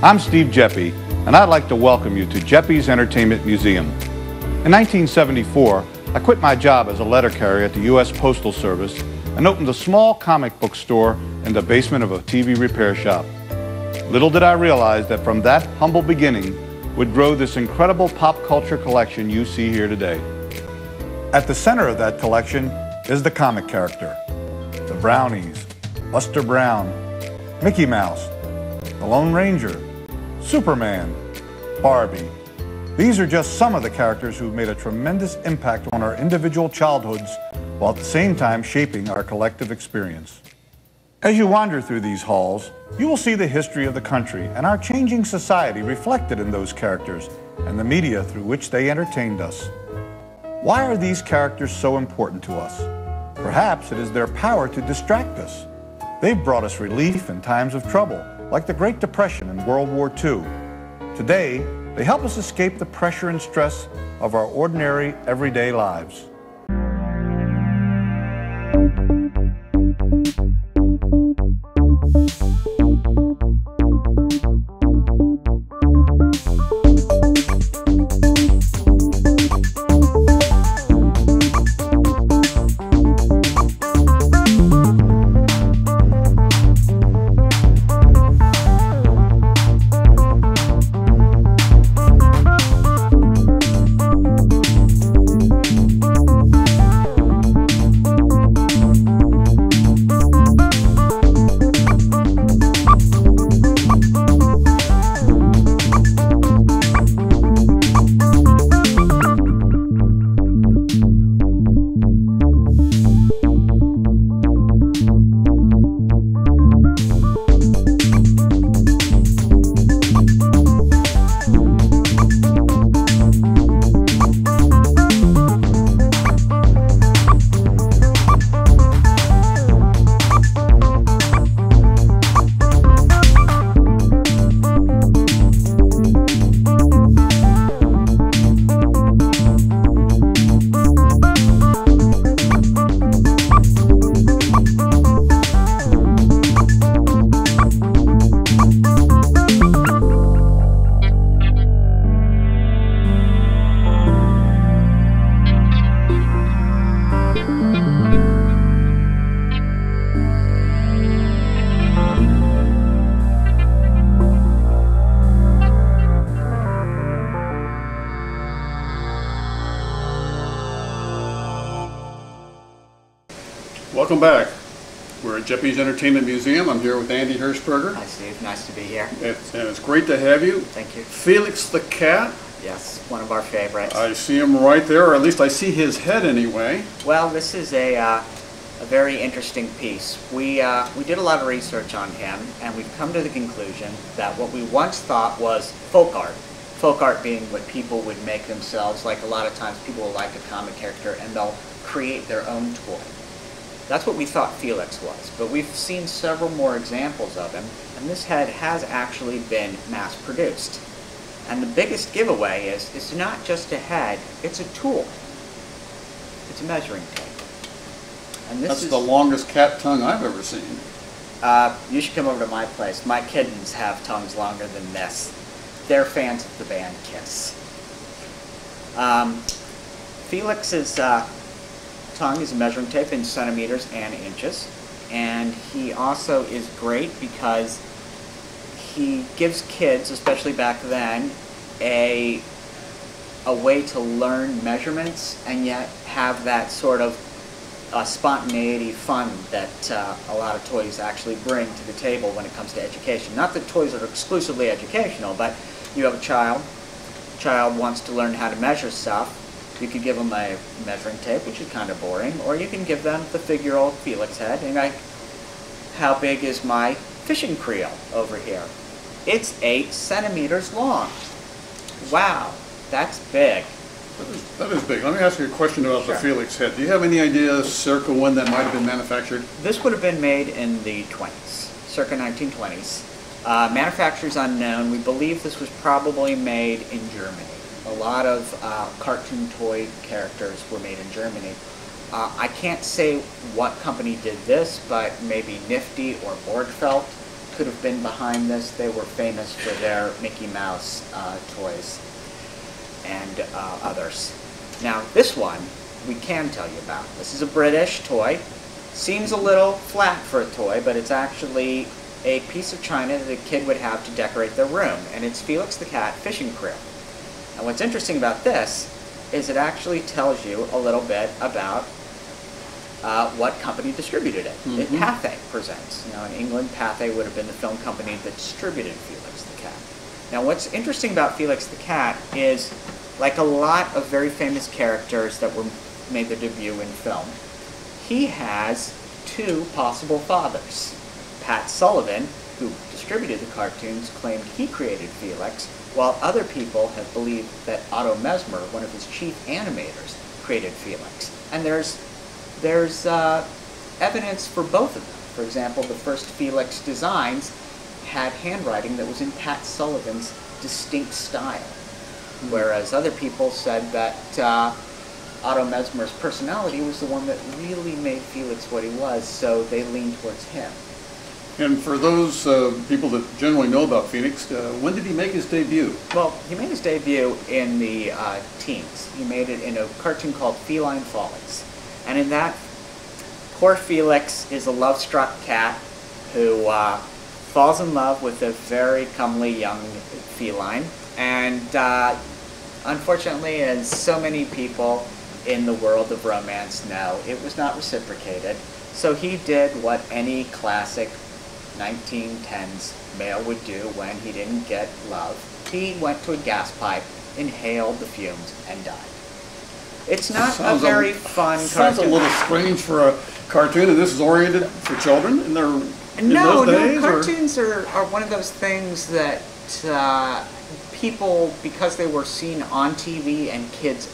I'm Steve Geppi, and I'd like to welcome you to Geppi's Entertainment Museum. In 1974, I quit my job as a letter carrier at the U.S. Postal Service and opened a small comic book store in the basement of a TV repair shop. Little did I realize that from that humble beginning would grow this incredible pop culture collection you see here today. At the center of that collection is the comic character. The Brownies, Buster Brown, Mickey Mouse, the Lone Ranger, Superman, Barbie. These are just some of the characters who've made a tremendous impact on our individual childhoods while at the same time shaping our collective experience. As you wander through these halls, you will see the history of the country and our changing society reflected in those characters and the media through which they entertained us. Why are these characters so important to us? Perhaps it is their power to distract us. They've brought us relief in times of trouble, like the Great Depression and World War II. Today, they help us escape the pressure and stress of our ordinary, everyday lives. Welcome back. We're at Geppi's Entertainment Museum. I'm here with Andy Hirschberger. Hi Steve, nice to be here. And it's great to have you. Thank you. Felix the cat. Yes, one of our favorites. I see him right there, or at least I see his head anyway. Well, this is a very interesting piece. We did a lot of research on him, and we've come to the conclusion that what we once thought was folk art. Folk art being what people would make themselves, like a lot of times people will like a comic character and they'll create their own toy. That's what we thought Felix was, but we've seen several more examples of him, and this head has actually been mass-produced. And the biggest giveaway is it's not just a head, it's a tool. It's a measuring tape. And That's the longest cat tongue I've ever seen. You should come over to my place. My kittens have tongues longer than this. They're fans of the band Kiss. Felix's tongue is a measuring tape in centimeters and inches, and he also is great because he gives kids, especially back then, a way to learn measurements and yet have that sort of spontaneity fun that a lot of toys actually bring to the table when it comes to education. Not that toys are exclusively educational, but you have a child wants to learn how to measure stuff. You could give them a measuring tape, which is kind of boring, or you can give them the figure-old Felix head, and like, how big is my fishing creel over here? It's 8 centimeters long. Wow, that's big. That is big. Let me ask you a question about the Felix head. Do you have any idea circa when that might have been manufactured? This would have been made in the 20s, circa 1920s. Manufacturer's unknown. We believe this was probably made in Germany. A lot of cartoon toy characters were made in Germany. I can't say what company did this, but maybe Nifty or Borgfeld could have been behind this. They were famous for their Mickey Mouse toys and others. Now, this one we can tell you about. This is a British toy. Seems a little flat for a toy, but it's actually a piece of china that a kid would have to decorate their room, and it's Felix the Cat Fishing Crew. And what's interesting about this is it actually tells you a little bit about what company distributed it. It Pathé presents. You know, in England, Pathé would have been the film company that distributed Felix the Cat. Now, what's interesting about Felix the Cat is, like a lot of very famous characters that were made their debut in film, he has two possible fathers. Pat Sullivan, who distributed the cartoons, claimed he created Felix, while other people have believed that Otto Mesmer, one of his chief animators, created Felix. And there's evidence for both of them. For example, the first Felix designs had handwriting that was in Pat Sullivan's distinct style, whereas other people said that Otto Mesmer's personality was the one that really made Felix what he was, so they leaned towards him. And for those people that generally know about Felix, when did he make his debut? Well, he made his debut in the teens. He made it in a cartoon called Feline Follies. And in that, poor Felix is a love-struck cat who falls in love with a very comely young feline. And unfortunately, as so many people in the world of romance know, it was not reciprocated. So he did what any classic 1910s male would do when he didn't get love. He went to a gas pipe, inhaled the fumes, and died. It's not a very fun cartoon. Sounds a little strange for a cartoon, and this is oriented for children in those days? Cartoons are one of those things that people, because they were seen on TV and kids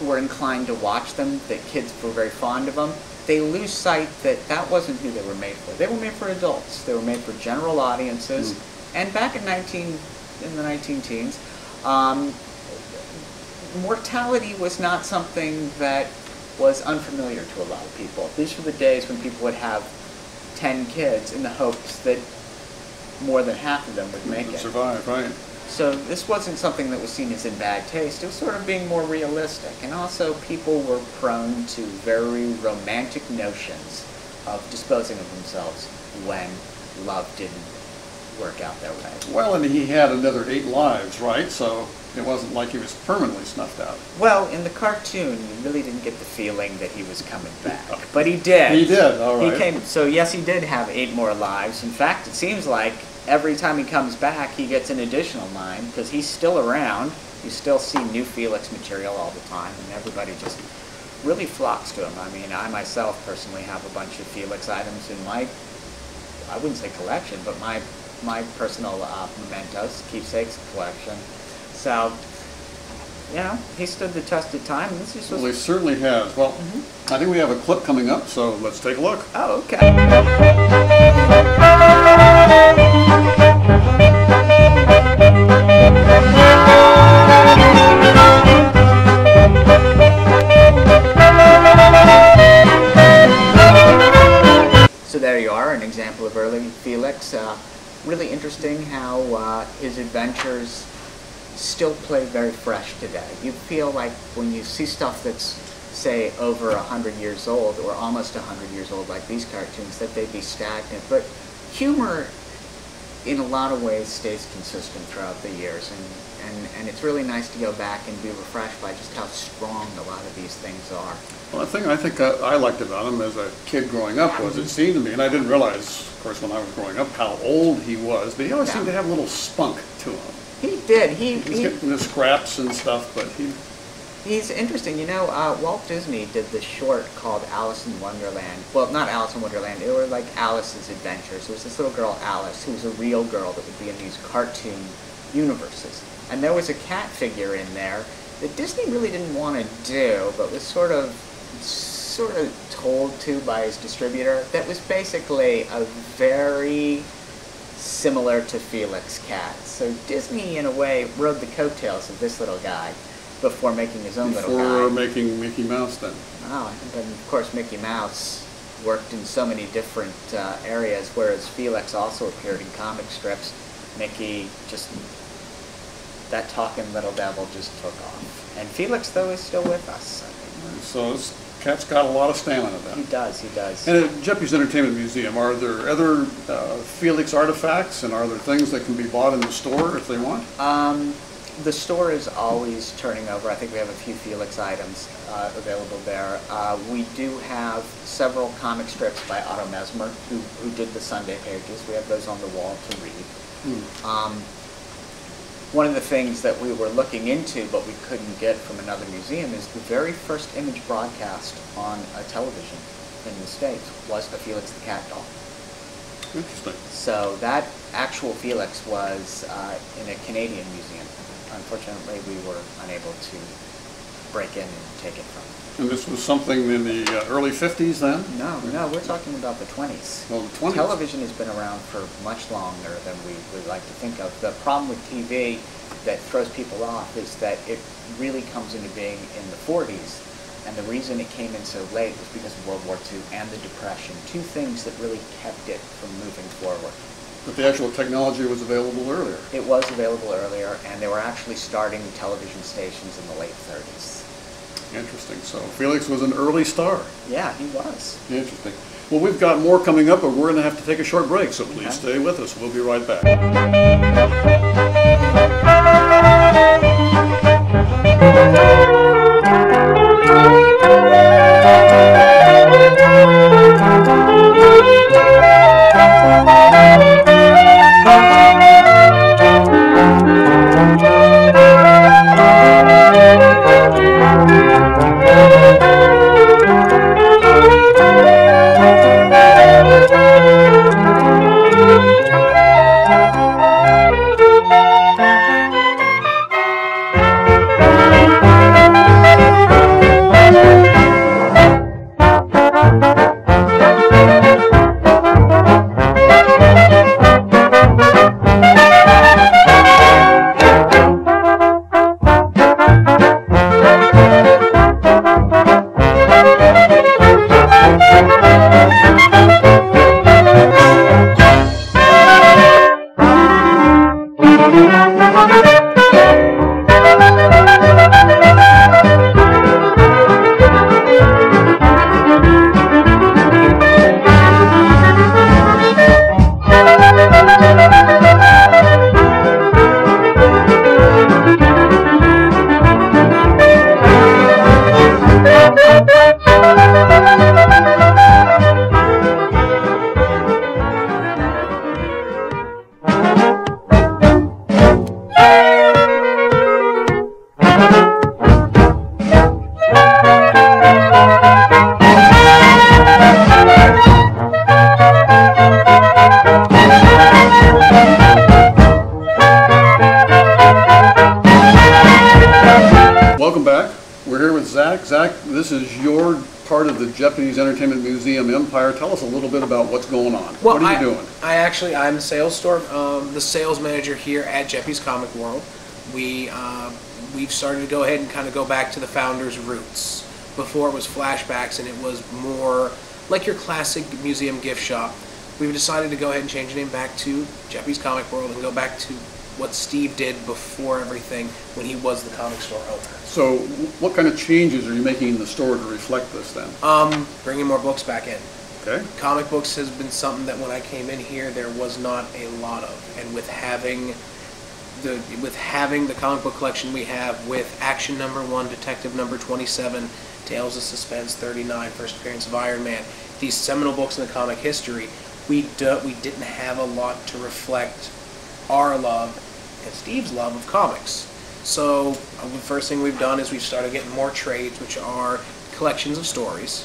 were inclined to watch them, that kids were very fond of them, they lose sight that that wasn't who they were made for. They were made for adults. They were made for general audiences. And back in the 19-teens, mortality was not something that was unfamiliar to a lot of people. These were the days when people would have 10 kids in the hopes that more than half of them would make it. Survive, right. So this wasn't something that was seen as in bad taste. It was sort of being more realistic. And also people were prone to very romantic notions of disposing of themselves when love didn't work out their way. Well, and he had another 8 lives, right? So it wasn't like he was permanently snuffed out. Well, in the cartoon, you really didn't get the feeling that he was coming back. But he did. He did, all right. He came, so yes, he did have 8 more lives. In fact, it seems like every time he comes back, he gets an additional 9, because he's still around. You still see new Felix material all the time, and everybody just really flocks to him. I mean, I myself personally have a bunch of Felix items in my, I wouldn't say collection, but my personal mementos, keepsakes collection. So, you know, he stood the test of time. And this is Well, he certainly has. Well, I think we have a clip coming up, so let's take a look. Oh, okay. So there you are, an example of early Felix. Really interesting how his adventures still play very fresh today. You feel like when you see stuff that's, say, over 100 years old or almost 100 years old, like these cartoons, that they'd be stagnant. But humor, in a lot of ways, stays consistent throughout the years, and it's really nice to go back and be refreshed by just how strong a lot of these things are. Well, the thing I think I liked about him as a kid growing up was it seemed to me, and I didn't realize, of course, when I was growing up, how old he was, but he always seemed to have a little spunk to him. He did. He's getting the scraps and stuff, but he's interesting. You know, Walt Disney did this short called Alice in Wonderland. Well, not Alice in Wonderland. It was like Alice's Adventures. There was this little girl, Alice, who was a real girl that would be in these cartoon universes. And there was a cat figure in there that Disney really didn't want to do, but was sort of told to by his distributor. That was basically a very similar to Felix cat. So Disney, in a way, rode the coattails of this little guy before making his own little guy. Before making Mickey Mouse, then. Oh, but of course Mickey Mouse worked in so many different areas, whereas Felix also appeared in comic strips. Mickey, just that talking little devil just took off. And Felix, though, is still with us. So this cat's got a lot of stamina then. He does, he does. And at Geppi's Entertainment Museum, are there other Felix artifacts, and are there things that can be bought in the store if they want? The store is always turning over. I think we have a few Felix items available there. We do have several comic strips by Otto Mesmer, who did the Sunday pages. We have those on the wall to read. One of the things that we were looking into but we couldn't get from another museum is the very first image broadcast on a television in the States was a Felix the Cat doll. Interesting. So that actual Felix was in a Canadian museum. Unfortunately, we were unable to break in and take it from them. And this was something in the early 50s then? No, we're talking about the 20s. Well, the 20s. Television has been around for much longer than we would like to think of. The problem with TV that throws people off is that it really comes into being in the 40s. And the reason it came in so late was because of World War II and the Depression, two things that really kept it from moving forward. But the actual technology was available earlier. It was available earlier, and they were actually starting television stations in the late 30s. Interesting. So Felix was an early star. Yeah, he was. Interesting. Well, we've got more coming up, but we're going to have to take a short break, so please stay with us. We'll be right back. Welcome back. We're here with Zach. Zach, this is your part of the Geppi's Entertainment Museum empire. Tell us a little bit about what's going on. Well, what are you doing? I'm the the sales manager here at Geppi's Comic World. We've started to go ahead and kind of go back to the founder's roots. Before it was flashbacks and it was more like your classic museum gift shop. We've decided to go ahead and change the name back to Geppi's Comic World and go back to what Steve did before everything when he was the comic store owner. So what kind of changes are you making in the store to reflect this then? Bringing more books back in. Okay. Comic books has been something that when I came in here there was not a lot of, and with having the comic book collection we have with Action #1, Detective #27, Tales of Suspense 39, First Appearance of Iron Man, these seminal books in the comic history, we didn't have a lot to reflect our love and Steve's love of comics. So the first thing we've done is we've started getting more trades, which are collections of stories,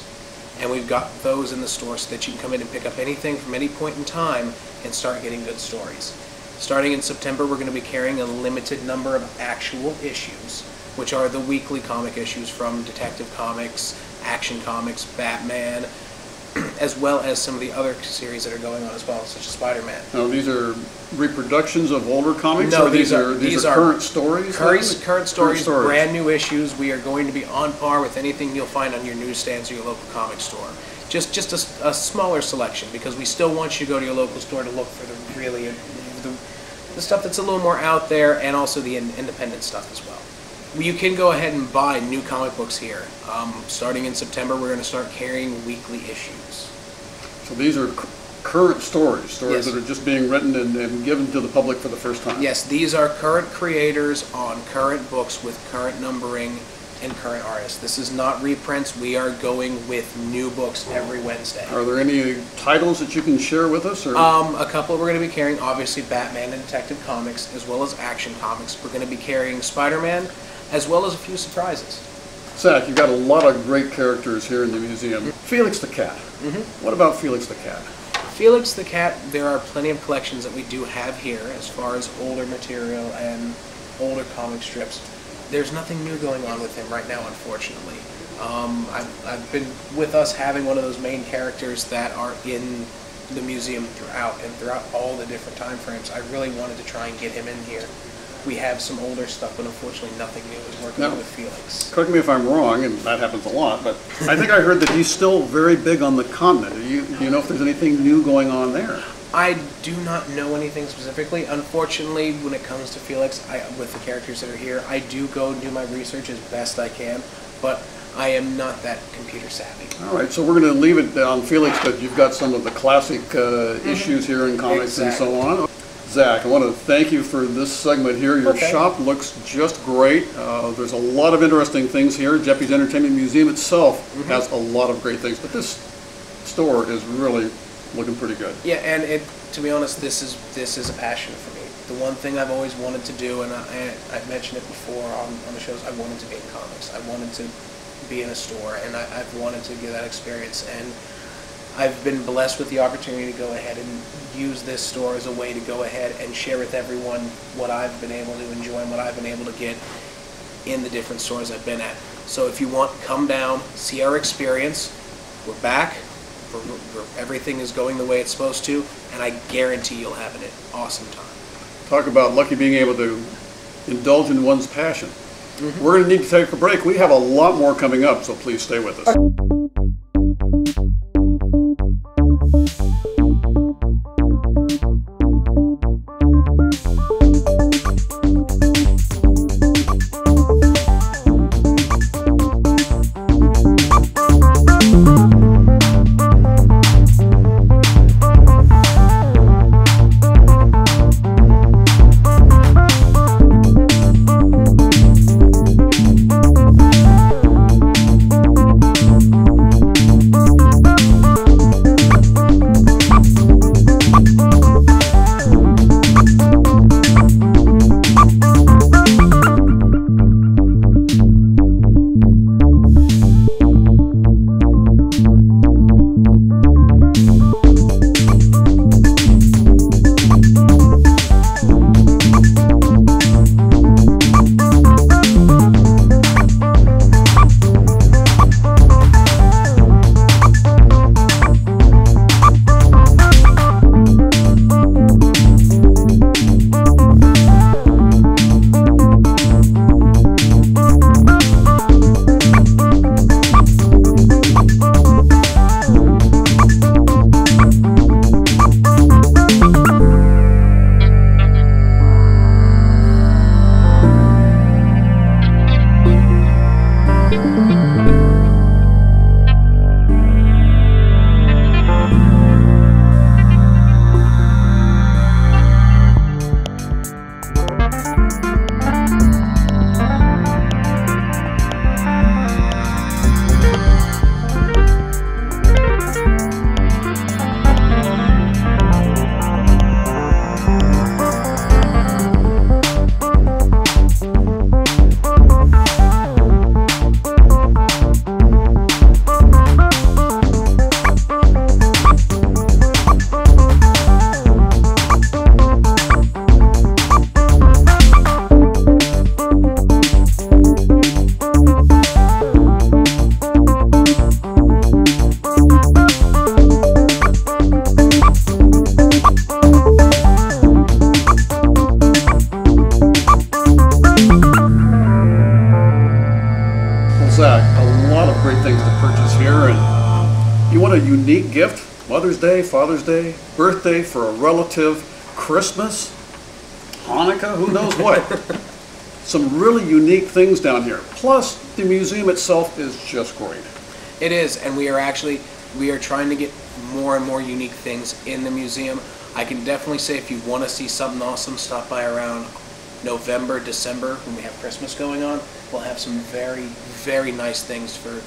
and we've got those in the store so that you can come in and pick up anything from any point in time and start getting good stories. Starting in September, we're going to be carrying a limited number of actual issues, which are the weekly comic issues from Detective Comics, Action Comics, Batman, as well as some of the other series that are going on as well, such as Spider-Man. Now, these are reproductions of older comics? No, or these are current stories? Current stories, brand new issues. We are going to be on par with anything you'll find on your newsstands or your local comic store. just a smaller selection, because we still want you to go to your local store to look for the stuff that's a little more out there, and also the independent stuff as well. You can go ahead and buy new comic books here. Starting in September, we're going to start carrying weekly issues. So these are current stories Yes. that are just being written and given to the public for the first time. Yes, these are current creators on current books with current numbering and current artists. This is not reprints. We are going with new books every Wednesday. Are there any titles that you can share with us? Or? A couple we're going to be carrying, obviously Batman and Detective Comics, as well as Action Comics. We're going to be carrying Spider-Man, as well as a few surprises. Zach, you've got a lot of great characters here in the museum. Felix the Cat. What about Felix the Cat? Felix the Cat, there are plenty of collections that we do have here as far as older material and older comic strips. There's nothing new going on with him right now, unfortunately. I've been with us having one of those main characters that are in the museum throughout all the different time frames. I really wanted to try and get him in here. We have some older stuff, but unfortunately nothing new is working No. with Felix. Correct me if I'm wrong, and that happens a lot, but I think I heard that he's still very big on the continent. Do you know if there's anything new going on there? I do not know anything specifically. Unfortunately, when it comes to Felix, with the characters that are here, I do go and do my research as best I can, but I am not that computer savvy. All right, so we're going to leave it on Felix, but you've got some of the classic issues here in comics and so on. Zach, I want to thank you for this segment here. Your shop looks just great. There's a lot of interesting things here. Geppi's Entertainment Museum itself has a lot of great things, but this store is really looking pretty good. Yeah, and to be honest, this is a passion for me. The one thing I've always wanted to do, and I've mentioned it before on the shows, I wanted to be in comics. I wanted to be in a store, and I've wanted to get that experience. And I've been blessed with the opportunity to go ahead and use this store as a way to go ahead and share with everyone what I've been able to enjoy and what I've been able to get in the different stores I've been at. So if you want, come down, see our experience. We're back. Everything is going the way it's supposed to, and I guarantee you'll have an awesome time. Talk about lucky being able to indulge in one's passion. We're going to need to take a break. We have a lot more coming up, so please stay with us. You want a unique gift? Mother's Day, Father's Day, birthday for a relative, Christmas, Hanukkah, who knows what. Some really unique things down here. Plus, the museum itself is just great. It is, and we are trying to get more and more unique things in the museum. I can definitely say if you want to see something awesome, stop by around November, December when we have Christmas going on. We'll have some very, very nice things for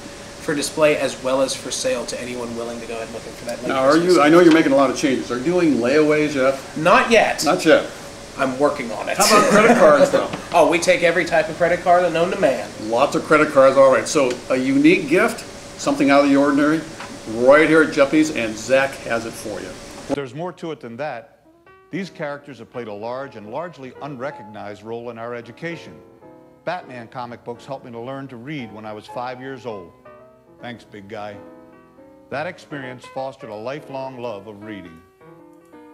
display as well as for sale to anyone willing to go ahead looking for that. Now, I know you're making a lot of changes. Are you doing layaways yet? Not yet. Not yet. I'm working on it. How about credit cards, though? Oh, we take every type of credit card known to man. Lots of credit cards, all right. So a unique gift, something out of the ordinary, right here at Geppi's, and Zach has it for you. There's more to it than that. These characters have played a large and largely unrecognized role in our education. Batman comic books helped me to learn to read when I was 5 years old. Thanks, big guy. That experience fostered a lifelong love of reading.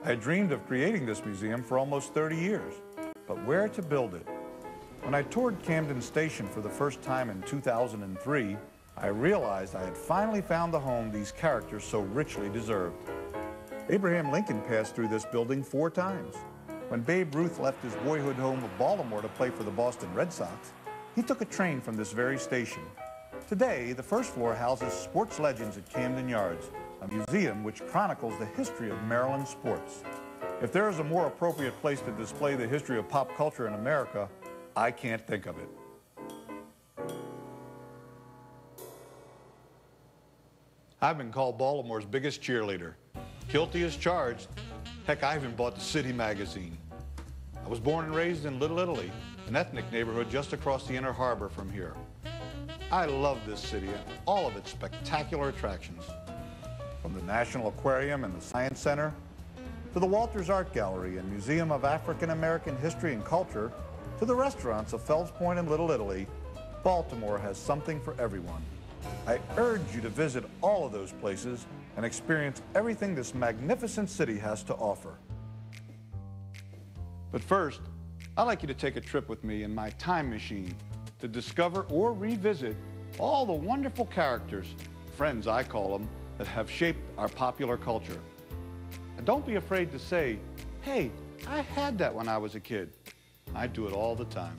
I had dreamed of creating this museum for almost 30 years, but where to build it? When I toured Camden Station for the first time in 2003, I realized I had finally found the home these characters so richly deserved. Abraham Lincoln passed through this building 4 times. When Babe Ruth left his boyhood home of Baltimore to play for the Boston Red Sox, he took a train from this very station. Today, the first floor houses Sports Legends at Camden Yards, a museum which chronicles the history of Maryland sports. If there is a more appropriate place to display the history of pop culture in America, I can't think of it. I've been called Baltimore's biggest cheerleader. Guilty as charged. Heck, I even bought the City magazine. I was born and raised in Little Italy, an ethnic neighborhood just across the Inner Harbor from here. I love this city and all of its spectacular attractions. From the National Aquarium and the Science Center, to the Walters Art Gallery and Museum of African American History and Culture, to the restaurants of Fells Point and Little Italy, Baltimore has something for everyone. I urge you to visit all of those places and experience everything this magnificent city has to offer. But first, I'd like you to take a trip with me in my time machine to discover or revisit all the wonderful characters, friends I call them, that have shaped our popular culture. And don't be afraid to say, hey, I had that when I was a kid. I do it all the time.